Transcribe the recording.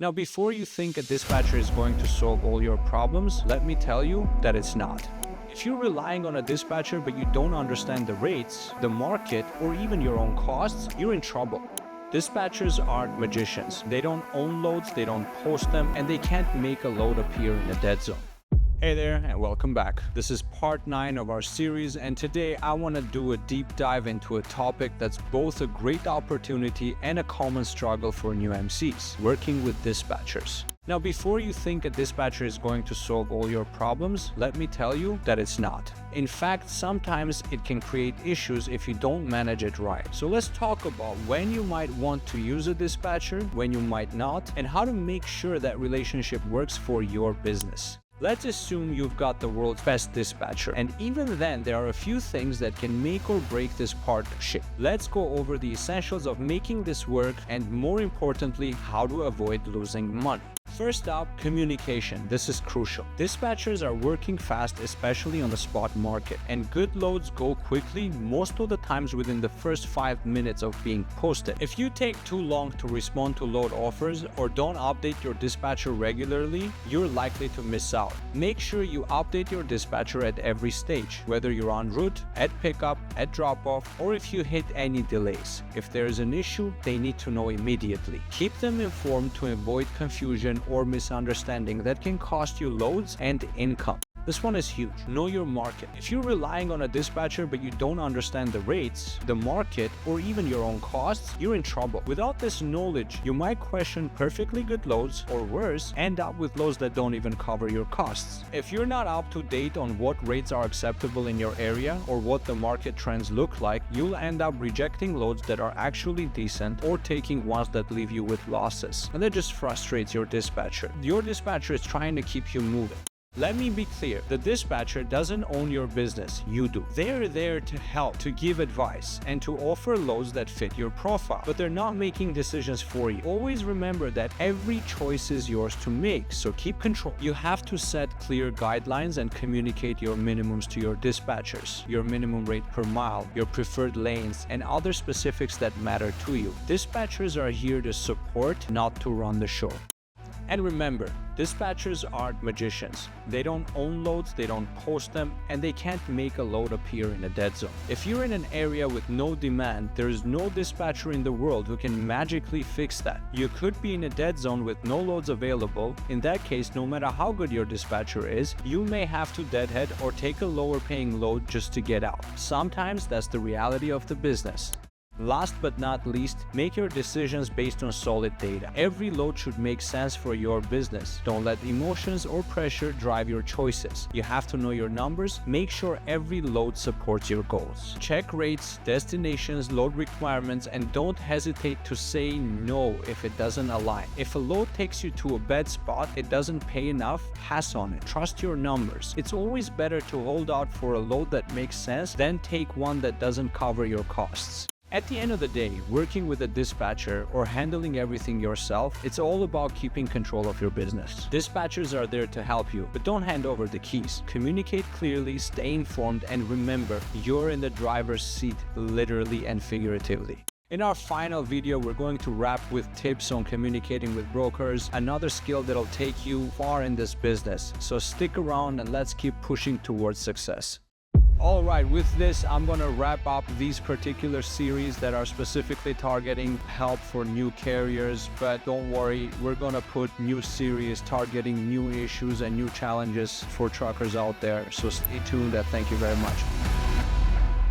Now, before you think a dispatcher is going to solve all your problems, let me tell you that it's not. If you're relying on a dispatcher but you don't understand the rates, the market, or even your own costs, you're in trouble. Dispatchers aren't magicians. They don't own loads, they don't post them, and they can't make a load appear in a dead zone. Hey there, and welcome back. This is part 9 of our series, and today I want to do a deep dive into a topic that's both a great opportunity and a common struggle for new MCs, working with dispatchers. Now, before you think a dispatcher is going to solve all your problems, let me tell you that it's not. In fact, sometimes it can create issues if you don't manage it right. So let's talk about when you might want to use a dispatcher, when you might not, and how to make sure that relationship works for your business. Let's assume you've got the world's best dispatcher, and even then there are a few things that can make or break this partnership. Let's go over the essentials of making this work and, more importantly, how to avoid losing money. First up, communication. This is crucial. Dispatchers are working fast, especially on the spot market, and good loads go quickly, most of the times within the first 5 minutes of being posted. If you take too long to respond to load offers or don't update your dispatcher regularly, you're likely to miss out. Make sure you update your dispatcher at every stage, whether you're en route, at pickup, at drop-off, or if you hit any delays. If there is an issue, they need to know immediately. Keep them informed to avoid confusion or misunderstanding that can cost you loads and income. This one is huge. Know your market. If you're relying on a dispatcher but you don't understand the rates, the market, or even your own costs, you're in trouble. Without this knowledge, you might question perfectly good loads, or worse, end up with loads that don't even cover your costs. If you're not up to date on what rates are acceptable in your area or what the market trends look like, you'll end up rejecting loads that are actually decent or taking ones that leave you with losses. And that just frustrates your dispatcher. Your dispatcher is trying to keep you moving. Let me be clear, the dispatcher doesn't own your business, you do. They're there to help, to give advice, and to offer loads that fit your profile, but they're not making decisions for you. Always remember that every choice is yours to make, so keep control. You have to set clear guidelines and communicate your minimums to your dispatchers, your minimum rate per mile, your preferred lanes, and other specifics that matter to you. Dispatchers are here to support, not to run the show. And remember, dispatchers aren't magicians. They don't own loads, they don't post them, and they can't make a load appear in a dead zone. If you're in an area with no demand, there is no dispatcher in the world who can magically fix that. You could be in a dead zone with no loads available. In that case, no matter how good your dispatcher is, you may have to deadhead or take a lower paying load just to get out. Sometimes that's the reality of the business. Last but not least, make your decisions based on solid data. Every load should make sense for your business. Don't let emotions or pressure drive your choices. You have to know your numbers. Make sure every load supports your goals. Check rates, destinations, load requirements, and don't hesitate to say no if it doesn't align. If a load takes you to a bad spot, it doesn't pay enough, pass on it. Trust your numbers. It's always better to hold out for a load that makes sense than take one that doesn't cover your costs. At the end of the day, working with a dispatcher or handling everything yourself, it's all about keeping control of your business. Dispatchers are there to help you, but don't hand over the keys. Communicate clearly, stay informed, and remember, you're in the driver's seat, literally and figuratively. In our final video, we're going to wrap with tips on communicating with brokers, another skill that'll take you far in this business. So stick around and let's keep pushing towards success. Alright, with this, I'm gonna wrap up these particular series that are specifically targeting help for new carriers, but don't worry, we're gonna put new series targeting new issues and new challenges for truckers out there, so stay tuned and thank you very much.